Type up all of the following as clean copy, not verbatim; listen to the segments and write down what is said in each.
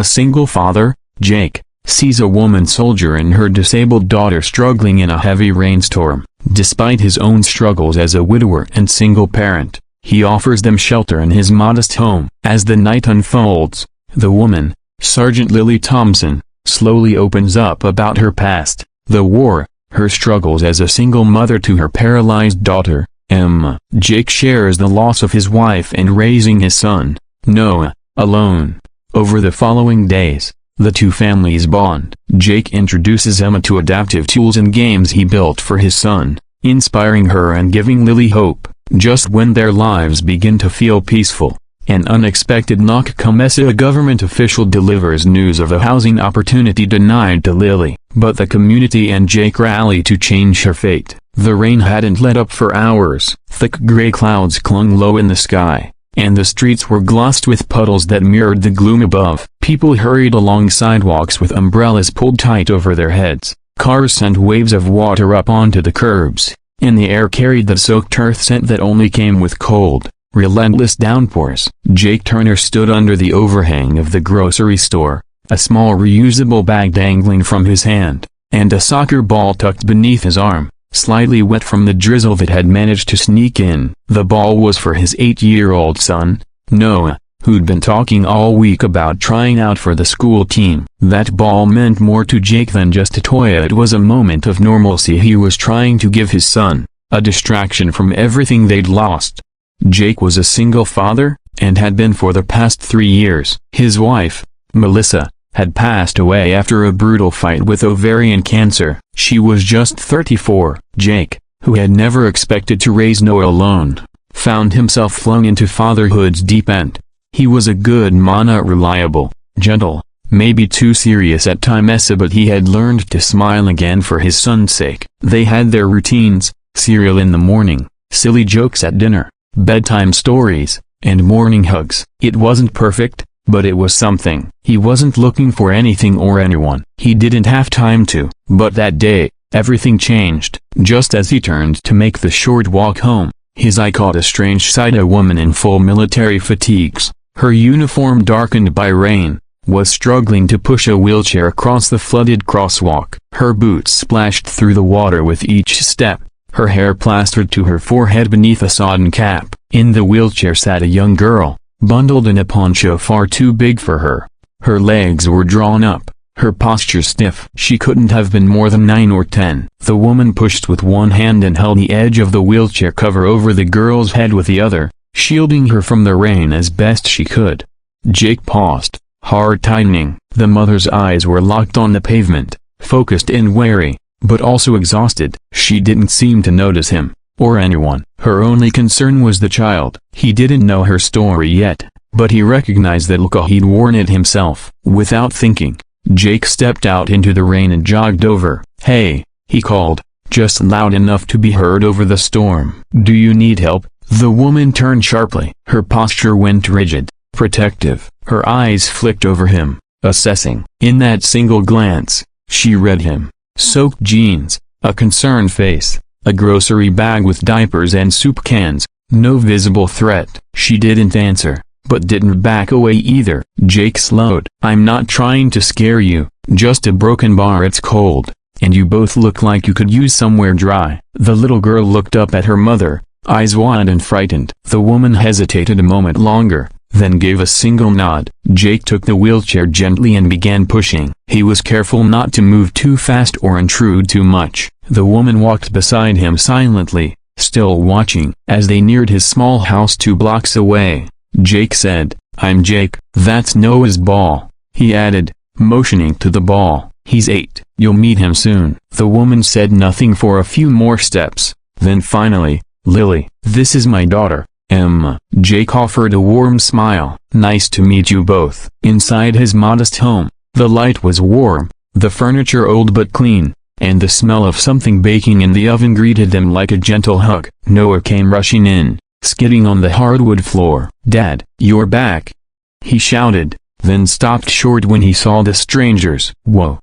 A single father, Jake, sees a woman soldier and her disabled daughter struggling in a heavy rainstorm. Despite his own struggles as a widower and single parent, he offers them shelter in his modest home. As the night unfolds, the woman, Sergeant Lily Thompson, slowly opens up about her past, the war, her struggles as a single mother to her paralyzed daughter, Emma. Jake shares the loss of his wife and raising his son, Noah, alone. Over the following days, the two families bond. Jake introduces Emma to adaptive tools and games he built for his son, inspiring her and giving Lily hope. Just when their lives begin to feel peaceful, an unexpected knock comes. A government official delivers news of a housing opportunity denied to Lily, but the community and Jake rally to change her fate. The rain hadn't let up for hours. Thick gray clouds clung low in the sky, and the streets were glossed with puddles that mirrored the gloom above. People hurried along sidewalks with umbrellas pulled tight over their heads. Cars sent waves of water up onto the curbs, and the air carried the soaked earth scent that only came with cold, relentless downpours. Jake Turner stood under the overhang of the grocery store, a small reusable bag dangling from his hand, and a soccer ball tucked beneath his arm, slightly wet from the drizzle that had managed to sneak in. The ball was for his 8-year-old son, Noah, who'd been talking all week about trying out for the school team. That ball meant more to Jake than just a toy. It was a moment of normalcy he was trying to give his son, a distraction from everything they'd lost. Jake was a single father, and had been for the past 3 years. His wife, Melissa, had passed away after a brutal fight with ovarian cancer. She was just 34. Jake, who had never expected to raise Noah alone, found himself flung into fatherhood's deep end. He was a good man, reliable, gentle, maybe too serious at times, but he had learned to smile again for his son's sake. They had their routines, cereal in the morning, silly jokes at dinner, bedtime stories, and morning hugs. It wasn't perfect, but it was something. He wasn't looking for anything or anyone. He didn't have time to. But that day, everything changed. Just as he turned to make the short walk home, his eye caught a strange sight. A woman in full military fatigues, her uniform darkened by rain, was struggling to push a wheelchair across the flooded crosswalk. Her boots splashed through the water with each step, her hair plastered to her forehead beneath a sodden cap. In the wheelchair sat a young girl, bundled in a poncho far too big for her. Her legs were drawn up, her posture stiff. She couldn't have been more than 9 or 10. The woman pushed with one hand and held the edge of the wheelchair cover over the girl's head with the other, shielding her from the rain as best she could. Jake paused, heart tightening. The mother's eyes were locked on the pavement, focused and wary, but also exhausted. She didn't seem to notice him, or anyone. Her only concern was the child. He didn't know her story yet, but he recognized that look he'd worn it himself. Without thinking, Jake stepped out into the rain and jogged over. "Hey," he called, just loud enough to be heard over the storm. "Do you need help?" The woman turned sharply. Her posture went rigid, protective. Her eyes flicked over him, assessing. In that single glance, she read him. Soaked jeans, a concerned face, a grocery bag with diapers and soup cans, no visible threat. She didn't answer, but didn't back away either. Jake slowed. "I'm not trying to scare you, just a broken bar. It's cold, and you both look like you could use somewhere dry." The little girl looked up at her mother, eyes wide and frightened. The woman hesitated a moment longer, then gave a single nod. Jake took the wheelchair gently and began pushing. He was careful not to move too fast or intrude too much. The woman walked beside him silently, still watching. As they neared his small house 2 blocks away, Jake said, "I'm Jake." "That's Noah's ball," he added, motioning to the ball. "He's 8. You'll meet him soon." The woman said nothing for a few more steps, then finally, "Lily, this is my daughter, Emma." Jake offered a warm smile. "Nice to meet you both." Inside his modest home, the light was warm, the furniture old but clean, and the smell of something baking in the oven greeted them like a gentle hug. Noah came rushing in, skidding on the hardwood floor. "Dad, you're back!" he shouted, then stopped short when he saw the strangers. "Whoa!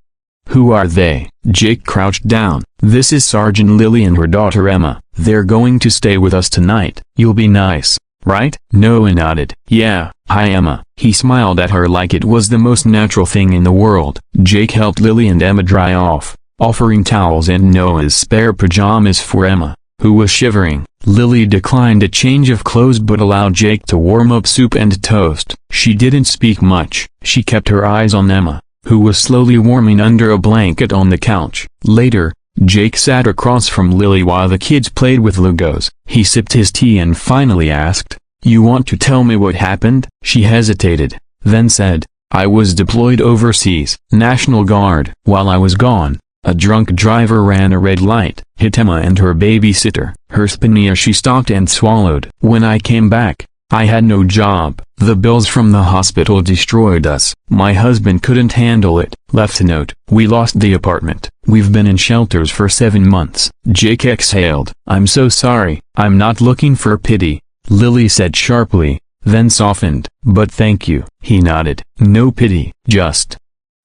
Who are they?" Jake crouched down. "This is Sergeant Lily and her daughter Emma. They're going to stay with us tonight." "You'll be nice," right?" Noah nodded. "Yeah, hi Emma." He smiled at her like it was the most natural thing in the world. Jake helped Lily and Emma dry off, offering towels and Noah's spare pajamas for Emma, who was shivering. Lily declined a change of clothes but allowed Jake to warm up soup and toast. She didn't speak much. She kept her eyes on Emma, who was slowly warming under a blanket on the couch. Later, Jake sat across from Lily while the kids played with Legos. He sipped his tea and finally asked, "You want to tell me what happened?" She hesitated, then said, "I was deployed overseas, National Guard. While I was gone, a drunk driver ran a red light, hit Emma and her babysitter. Her spinea she stopped and swallowed. When I came back, I had no job. The bills from the hospital destroyed us. My husband couldn't handle it. Left a note. We lost the apartment. We've been in shelters for 7 months." Jake exhaled. "I'm so sorry." "I'm not looking for pity," Lily said sharply, then softened. "But thank you." He nodded. "No pity, just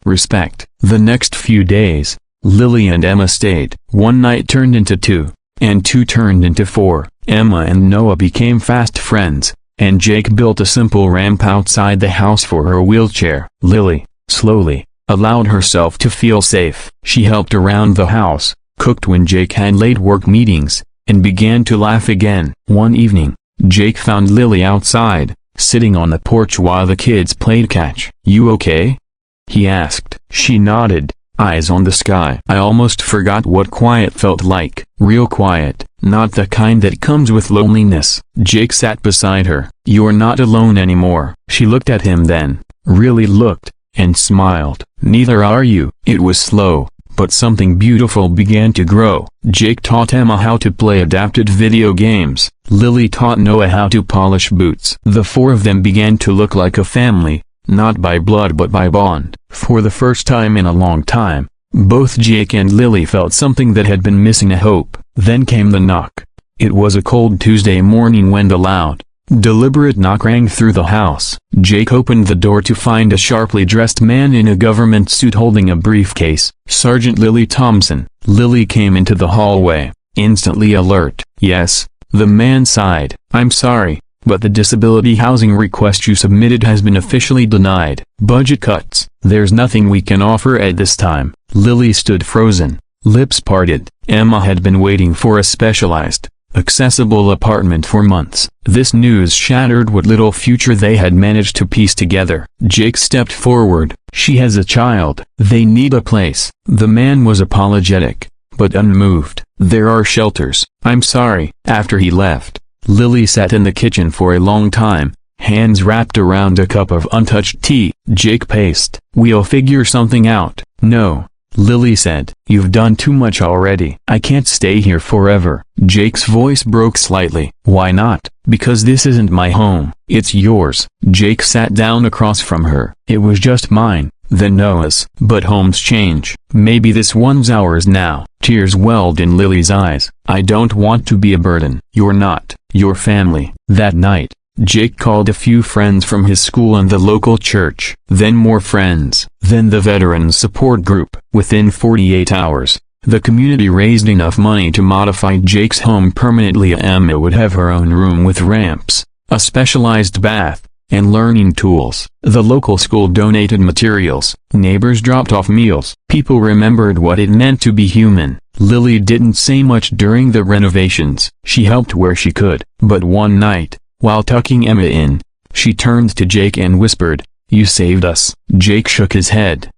respect." The next few days, Lily and Emma stayed. One night turned into 2, and 2 turned into 4. Emma and Noah became fast friends, and Jake built a simple ramp outside the house for her wheelchair. Lily, slowly, allowed herself to feel safe. She helped around the house, cooked when Jake had late work meetings, and began to laugh again. One evening, Jake found Lily outside, sitting on the porch while the kids played catch. "You okay?" he asked. She nodded, eyes on the sky. "I almost forgot what quiet felt like. Real quiet, not the kind that comes with loneliness." Jake sat beside her. "You're not alone anymore." She looked at him then, really looked, and smiled. "Neither are you." It was slow, but something beautiful began to grow. Jake taught Emma how to play adapted video games. Lily taught Noah how to polish boots. The 4 of them began to look like a family, not by blood but by bond. For the first time in a long time, both Jake and Lily felt something that had been missing, a hope. Then came the knock. It was a cold Tuesday morning when the loud, deliberate knock rang through the house. Jake opened the door to find a sharply dressed man in a government suit holding a briefcase. "Sergeant Lily Thompson." Lily came into the hallway, instantly alert. "Yes," the man sighed. "I'm sorry, but the disability housing request you submitted has been officially denied. Budget cuts. There's nothing we can offer at this time." Lily stood frozen, lips parted. Emma had been waiting for a specialized, accessible apartment for months. This news shattered what little future they had managed to piece together. Jake stepped forward. "She has a child. They need a place." The man was apologetic, but unmoved. "There are shelters." "I'm sorry." After he left, Lily sat in the kitchen for a long time, hands wrapped around a cup of untouched tea. Jake paced. "We'll figure something out." "No," Lily said. "You've done too much already. I can't stay here forever." Jake's voice broke slightly. "Why not?" "Because this isn't my home. It's yours." Jake sat down across from her. "It was just mine, then Noah's. But homes change. Maybe this one's ours now." Tears welled in Lily's eyes. "I don't want to be a burden." "You're not. Your family." That night, Jake called a few friends from his school and the local church. Then more friends. Then the Veterans Support Group. Within 48 hours, the community raised enough money to modify Jake's home permanently. Emma would have her own room with ramps, a specialized bath, and learning tools. The local school donated materials. Neighbors dropped off meals. People remembered what it meant to be human. Lily didn't say much during the renovations. She helped where she could. But one night, while tucking Emma in, she turned to Jake and whispered, "You saved us." Jake shook his head.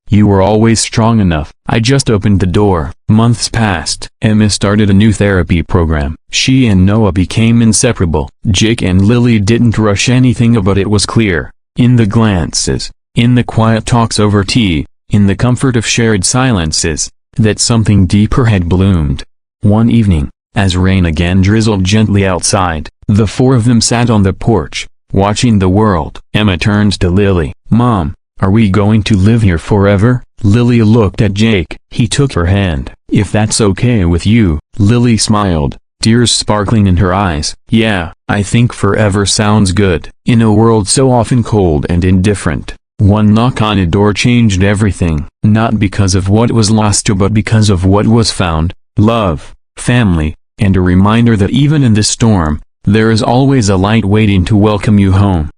You were always strong enough." "I just opened the door." Months passed. Emma started a new therapy program. She and Noah became inseparable. Jake and Lily didn't rush anything, but it was clear, in the glances, in the quiet talks over tea, in the comfort of shared silences, that something deeper had bloomed. One evening, as rain again drizzled gently outside, the 4 of them sat on the porch, watching the world. Emma turned to Lily. "Mom, are we going to live here forever?" Lily looked at Jake. He took her hand. "If that's okay with you." Lily smiled, tears sparkling in her eyes. "Yeah, I think forever sounds good." In a world so often cold and indifferent, one knock on a door changed everything. Not because of what was lost but because of what was found: love, family, and a reminder that even in this storm, There is always a light waiting to welcome you home.